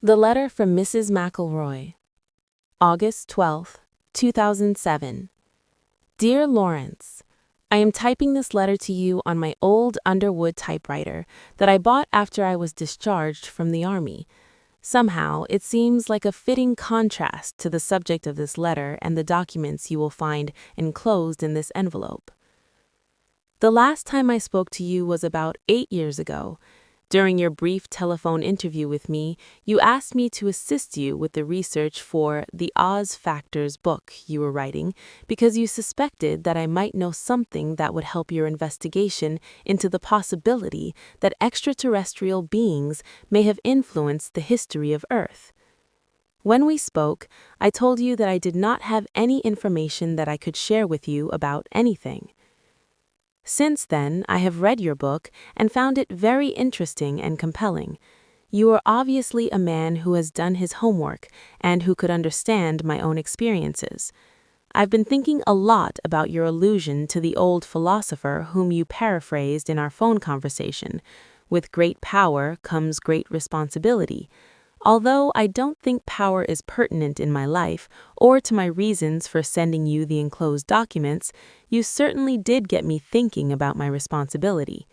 The letter from Mrs. Macelroy, August 12, 2007. Dear Lawrence, I am typing this letter to you on my old Underwood typewriter that I bought after I was discharged from the Army. Somehow, it seems like a fitting contrast to the subject of this letter and the documents you will find enclosed in this envelope. The last time I spoke to you was about 8 years ago. During your brief telephone interview with me, you asked me to assist you with the research for the Oz Factors book you were writing because you suspected that I might know something that would help your investigation into the possibility that extraterrestrial beings may have influenced the history of Earth. When we spoke, I told you that I did not have any information that I could share with you about anything. Since then, I have read your book and found it very interesting and compelling. You are obviously a man who has done his homework and who could understand my own experiences. I've been thinking a lot about your allusion to the old philosopher whom you paraphrased in our phone conversation. With great power comes great responsibility. Although I don't think power is pertinent in my life or to my reasons for sending you the enclosed documents, you certainly did get me thinking about my responsibility.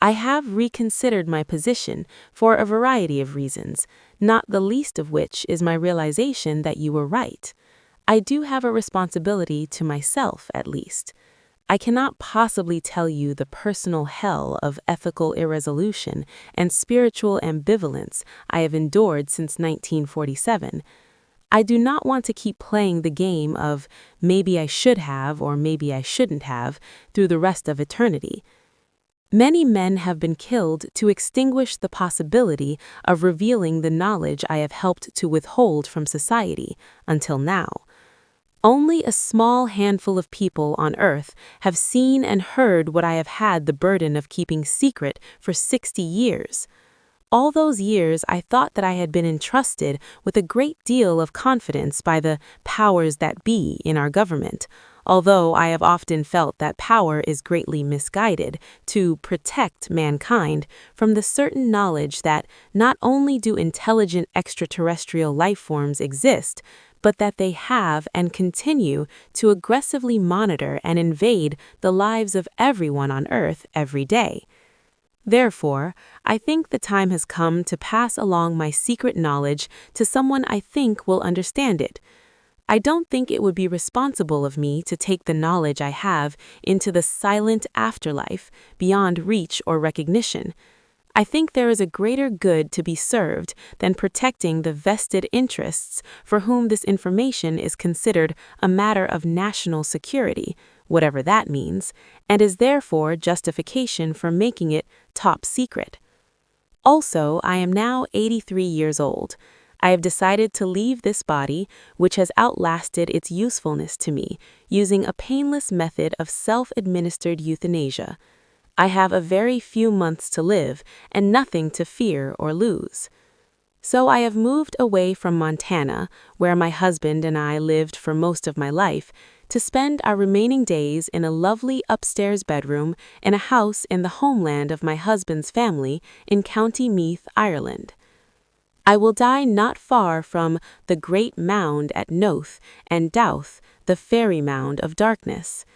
I have reconsidered my position for a variety of reasons, not the least of which is my realization that you were right. I do have a responsibility to myself, at least. I cannot possibly tell you the personal hell of ethical irresolution and spiritual ambivalence I have endured since 1947. I do not want to keep playing the game of maybe I should have or maybe I shouldn't have through the rest of eternity. Many men have been killed to extinguish the possibility of revealing the knowledge I have helped to withhold from society until now. Only a small handful of people on Earth have seen and heard what I have had the burden of keeping secret for 60 years. All those years I thought that I had been entrusted with a great deal of confidence by the powers that be in our government, although I have often felt that power is greatly misguided to protect mankind from the certain knowledge that not only do intelligent extraterrestrial life forms exist, but that they have and continue to aggressively monitor and invade the lives of everyone on Earth every day. Therefore, I think the time has come to pass along my secret knowledge to someone I think will understand it. I don't think it would be responsible of me to take the knowledge I have into the silent afterlife beyond reach or recognition. I think there is a greater good to be served than protecting the vested interests for whom this information is considered a matter of national security, whatever that means, and is therefore justification for making it top secret. Also, I am now 83 years old. I have decided to leave this body, which has outlasted its usefulness to me, using a painless method of self-administered euthanasia. I have a very few months to live and nothing to fear or lose. So I have moved away from Montana, where my husband and I lived for most of my life, to spend our remaining days in a lovely upstairs bedroom in a house in the homeland of my husband's family in County Meath, Ireland. I will die not far from the Great Mound at Noath and Douth, the Fairy Mound of Darkness.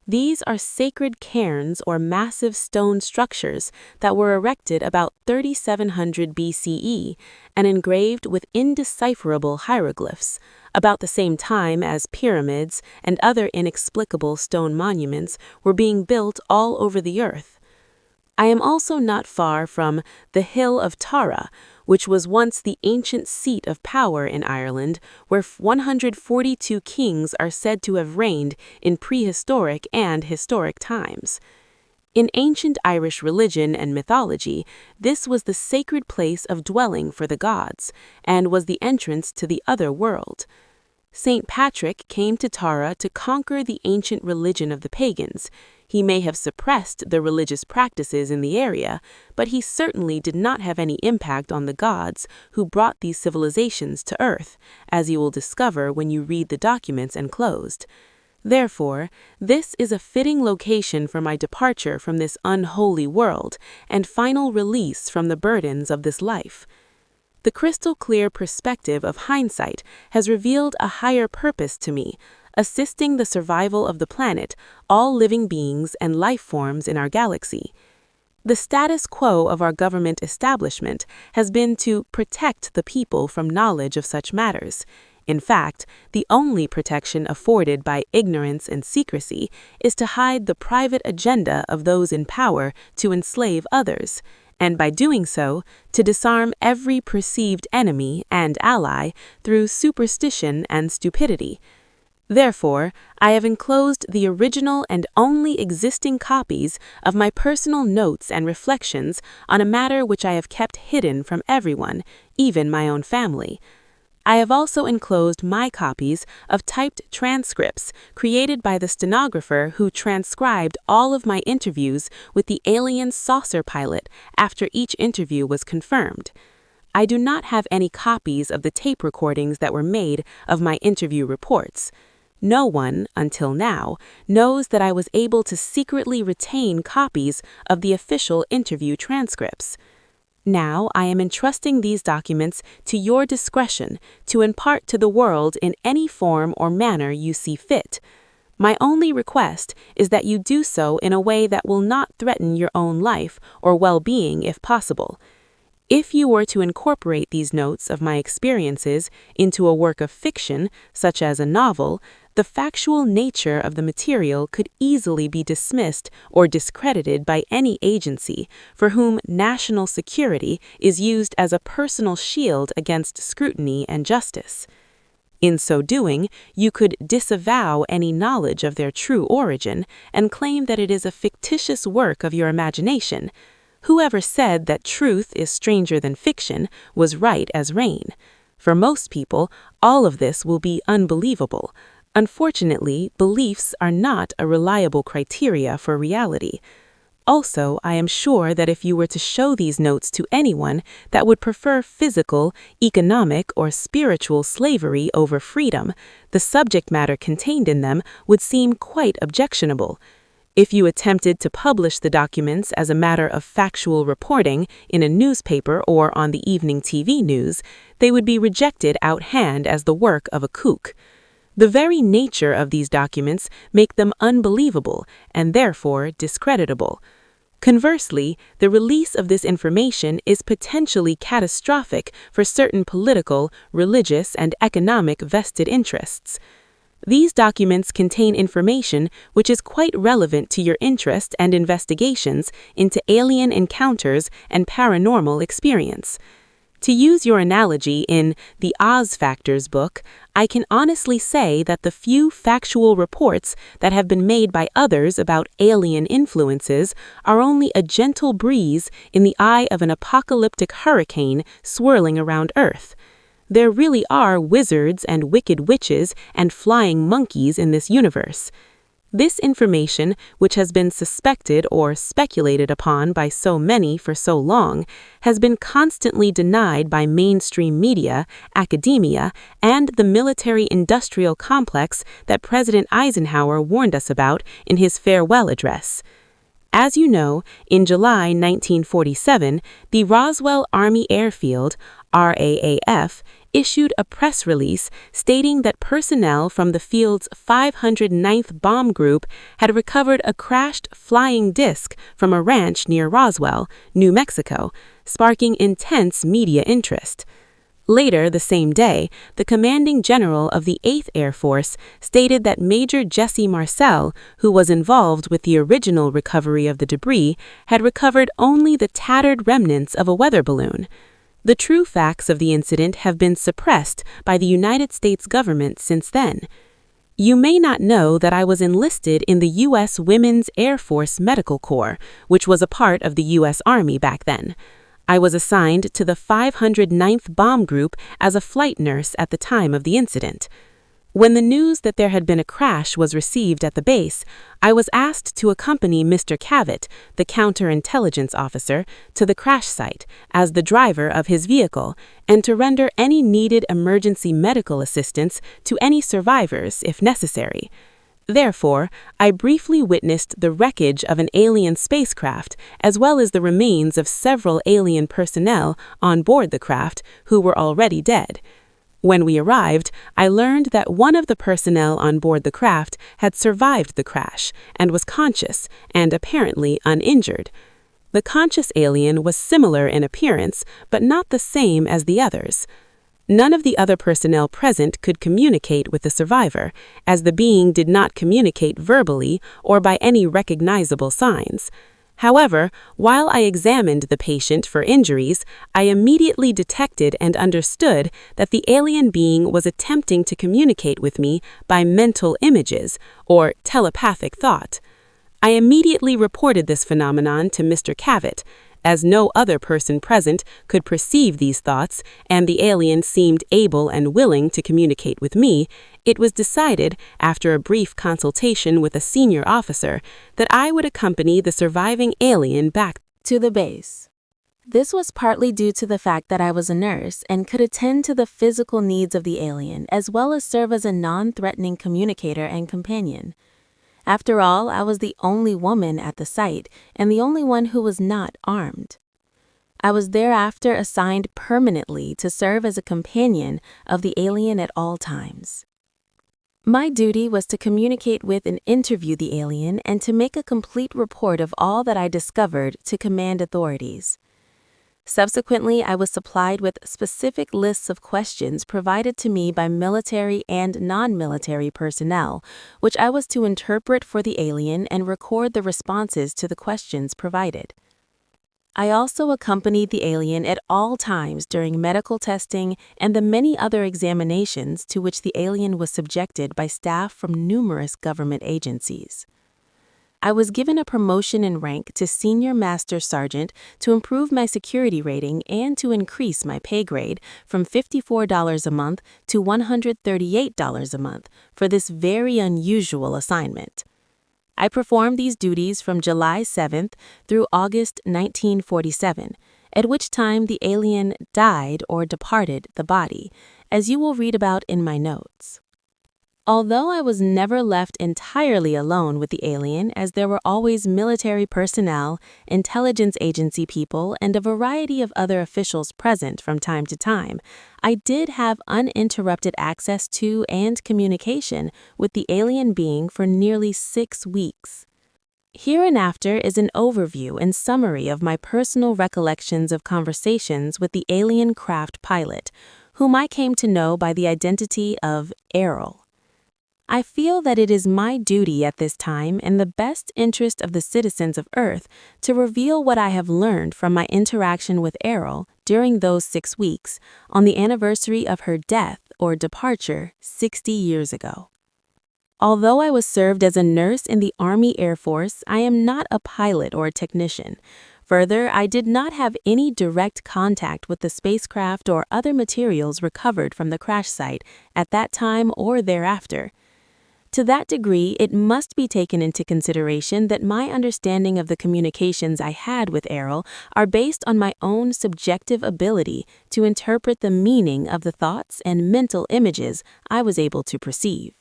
These are sacred cairns or massive stone structures that were erected about 3700 BCE and engraved with indecipherable hieroglyphs, about the same time as pyramids and other inexplicable stone monuments were being built all over the earth. I am also not far from the Hill of Tara, which was once the ancient seat of power in Ireland, where 142 kings are said to have reigned in prehistoric and historic times. In ancient Irish religion and mythology, this was the sacred place of dwelling for the gods, and was the entrance to the other world. St. Patrick came to Tara to conquer the ancient religion of the pagans. He may have suppressed the religious practices in the area, but he certainly did not have any impact on the gods who brought these civilizations to Earth, as you will discover when you read the documents enclosed. Therefore, this is a fitting location for my departure from this unholy world and final release from the burdens of this life. The crystal-clear perspective of hindsight has revealed a higher purpose to me, assisting the survival of the planet, all living beings and life forms in our galaxy. The status quo of our government establishment has been to protect the people from knowledge of such matters. In fact, the only protection afforded by ignorance and secrecy is to hide the private agenda of those in power to enslave others, and by doing so, to disarm every perceived enemy and ally through superstition and stupidity. Therefore, I have enclosed the original and only existing copies of my personal notes and reflections on a matter which I have kept hidden from everyone, even my own family. I have also enclosed my copies of typed transcripts created by the stenographer who transcribed all of my interviews with the Alien Saucer pilot after each interview was confirmed. I do not have any copies of the tape recordings that were made of my interview reports. No one, until now, knows that I was able to secretly retain copies of the official interview transcripts. Now I am entrusting these documents to your discretion to impart to the world in any form or manner you see fit. My only request is that you do so in a way that will not threaten your own life or well-being if possible. If you were to incorporate these notes of my experiences into a work of fiction, such as a novel, the factual nature of the material could easily be dismissed or discredited by any agency for whom national security is used as a personal shield against scrutiny and justice. In so doing, you could disavow any knowledge of their true origin and claim that it is a fictitious work of your imagination. Whoever said that truth is stranger than fiction was right as rain. For most people, all of this will be unbelievable. Unfortunately, beliefs are not a reliable criteria for reality. Also, I am sure that if you were to show these notes to anyone that would prefer physical, economic, or spiritual slavery over freedom, the subject matter contained in them would seem quite objectionable. If you attempted to publish the documents as a matter of factual reporting in a newspaper or on the evening TV news, they would be rejected out hand as the work of a kook. The very nature of these documents make them unbelievable and therefore discreditable. Conversely, the release of this information is potentially catastrophic for certain political, religious, and economic vested interests. These documents contain information which is quite relevant to your interest and investigations into alien encounters and paranormal experience. To use your analogy in the Oz Factors book, I can honestly say that the few factual reports that have been made by others about alien influences are only a gentle breeze in the eye of an apocalyptic hurricane swirling around Earth. There really are wizards and wicked witches and flying monkeys in this universe. This information, which has been suspected or speculated upon by so many for so long, has been constantly denied by mainstream media, academia, and the military-industrial complex that President Eisenhower warned us about in his farewell address. As you know, in July 1947, the Roswell Army Airfield, RAAF, issued a press release stating that personnel from the field's 509th Bomb Group had recovered a crashed flying disc from a ranch near Roswell, New Mexico, sparking intense media interest. Later the same day, the commanding general of the 8th Air Force stated that Major Jesse Marcel, who was involved with the original recovery of the debris, had recovered only the tattered remnants of a weather balloon. The true facts of the incident have been suppressed by the United States government since then. You may not know that I was enlisted in the U.S. Women's Air Force Medical Corps, which was a part of the U.S. Army back then. I was assigned to the 509th Bomb Group as a flight nurse at the time of the incident. When the news that there had been a crash was received at the base, I was asked to accompany Mr. Cavett, the counterintelligence officer, to the crash site as the driver of his vehicle and to render any needed emergency medical assistance to any survivors if necessary. Therefore, I briefly witnessed the wreckage of an alien spacecraft as well as the remains of several alien personnel on board the craft who were already dead. When we arrived, I learned that one of the personnel on board the craft had survived the crash and was conscious and apparently uninjured. The conscious alien was similar in appearance, but not the same as the others. None of the other personnel present could communicate with the survivor, as the being did not communicate verbally or by any recognizable signs. However, while I examined the patient for injuries, I immediately detected and understood that the alien being was attempting to communicate with me by mental images, or telepathic thought. I immediately reported this phenomenon to Mr. Cavett. As no other person present could perceive these thoughts, and the alien seemed able and willing to communicate with me, it was decided, after a brief consultation with a senior officer, that I would accompany the surviving alien back to the base. This was partly due to the fact that I was a nurse and could attend to the physical needs of the alien as well as serve as a non-threatening communicator and companion. After all, I was the only woman at the site and the only one who was not armed. I was thereafter assigned permanently to serve as a companion of the alien at all times. My duty was to communicate with and interview the alien and to make a complete report of all that I discovered to command authorities. Subsequently, I was supplied with specific lists of questions provided to me by military and non-military personnel, which I was to interpret for the alien and record the responses to the questions provided. I also accompanied the alien at all times during medical testing and the many other examinations to which the alien was subjected by staff from numerous government agencies. I was given a promotion in rank to Senior Master Sergeant to improve my security rating and to increase my pay grade from $54 a month to $138 a month for this very unusual assignment. I performed these duties from July 7th through August 1947, at which time the alien died or departed the body, as you will read about in my notes. Although I was never left entirely alone with the alien, as there were always military personnel, intelligence agency people, and a variety of other officials present from time to time, I did have uninterrupted access to and communication with the alien being for nearly 6 weeks. Hereinafter is an overview and summary of my personal recollections of conversations with the alien craft pilot, whom I came to know by the identity of Errol. I feel that it is my duty at this time and the best interest of the citizens of Earth to reveal what I have learned from my interaction with Errol during those 6 weeks on the anniversary of her death or departure 60 years ago. Although I was served as a nurse in the Army Air Force, I am not a pilot or a technician. Further, I did not have any direct contact with the spacecraft or other materials recovered from the crash site at that time or thereafter. To that degree, it must be taken into consideration that my understanding of the communications I had with Errol are based on my own subjective ability to interpret the meaning of the thoughts and mental images I was able to perceive.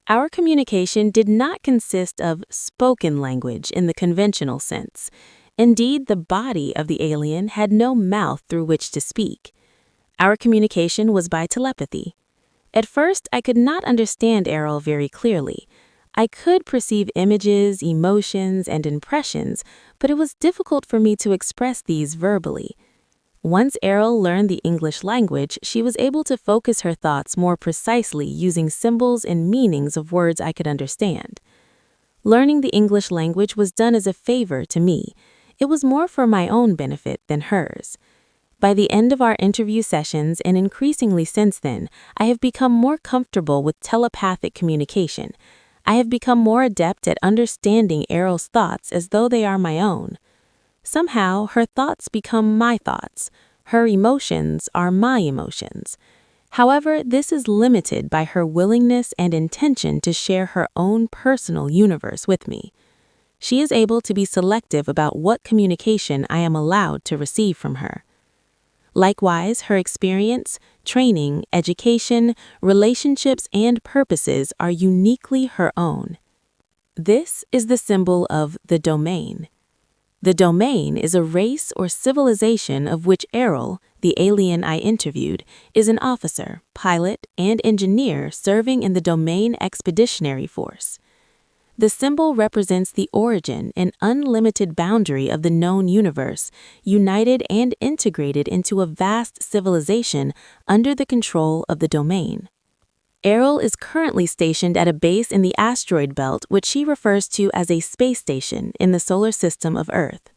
Our communication did not consist of spoken language in the conventional sense. Indeed, the body of the alien had no mouth through which to speak. Our communication was by telepathy. At first, I could not understand Errol very clearly. I could perceive images, emotions, and impressions, but it was difficult for me to express these verbally. Once Errol learned the English language, she was able to focus her thoughts more precisely using symbols and meanings of words I could understand. Learning the English language was done as a favor to me. It was more for my own benefit than hers. By the end of our interview sessions, and increasingly since then, I have become more comfortable with telepathic communication. I have become more adept at understanding Errol's thoughts as though they are my own. Somehow, her thoughts become my thoughts. Her emotions are my emotions. However, this is limited by her willingness and intention to share her own personal universe with me. She is able to be selective about what communication I am allowed to receive from her. Likewise, her experience, training, education, relationships, and purposes are uniquely her own. This is the symbol of the domain. The domain is a race or civilization of which Errol, the alien I interviewed, is an officer, pilot, and engineer serving in the Domain Expeditionary Force. The symbol represents the origin and unlimited boundary of the known universe, united and integrated into a vast civilization under the control of the domain. Errol is currently stationed at a base in the asteroid belt, which she refers to as a space station in the solar system of Earth.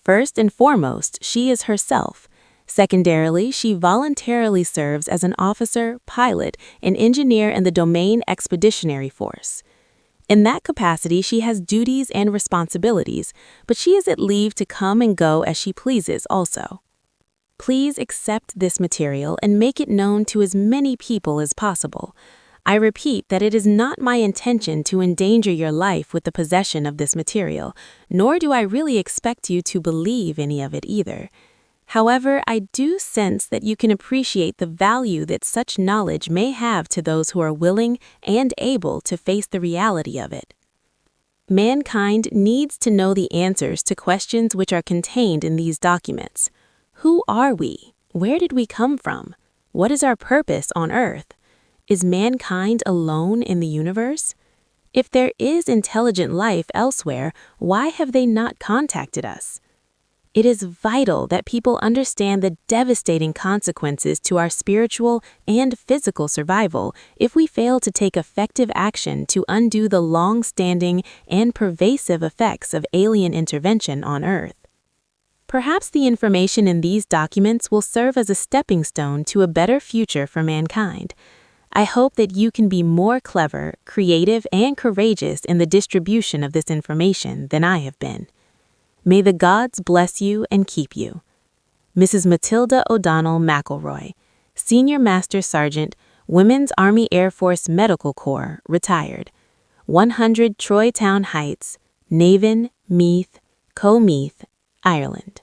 First and foremost, she is herself. Secondarily, she voluntarily serves as an officer, pilot, and engineer in the Domain Expeditionary Force. In that capacity, she has duties and responsibilities, but she is at leave to come and go as she pleases also. Please accept this material and make it known to as many people as possible. I repeat that it is not my intention to endanger your life with the possession of this material, nor do I really expect you to believe any of it either. However, I do sense that you can appreciate the value that such knowledge may have to those who are willing and able to face the reality of it. Mankind needs to know the answers to questions which are contained in these documents. Who are we? Where did we come from? What is our purpose on Earth? Is mankind alone in the universe? If there is intelligent life elsewhere, why have they not contacted us? It is vital that people understand the devastating consequences to our spiritual and physical survival if we fail to take effective action to undo the long-standing and pervasive effects of alien intervention on Earth. Perhaps the information in these documents will serve as a stepping stone to a better future for mankind. I hope that you can be more clever, creative, and courageous in the distribution of this information than I have been. May the gods bless you and keep you. Mrs. Matilda O'Donnell Macelroy, Senior Master Sergeant, Women's Army Air Force Medical Corps, retired. 100 Troy Town Heights, Navan, Meath, Comeath, Ireland.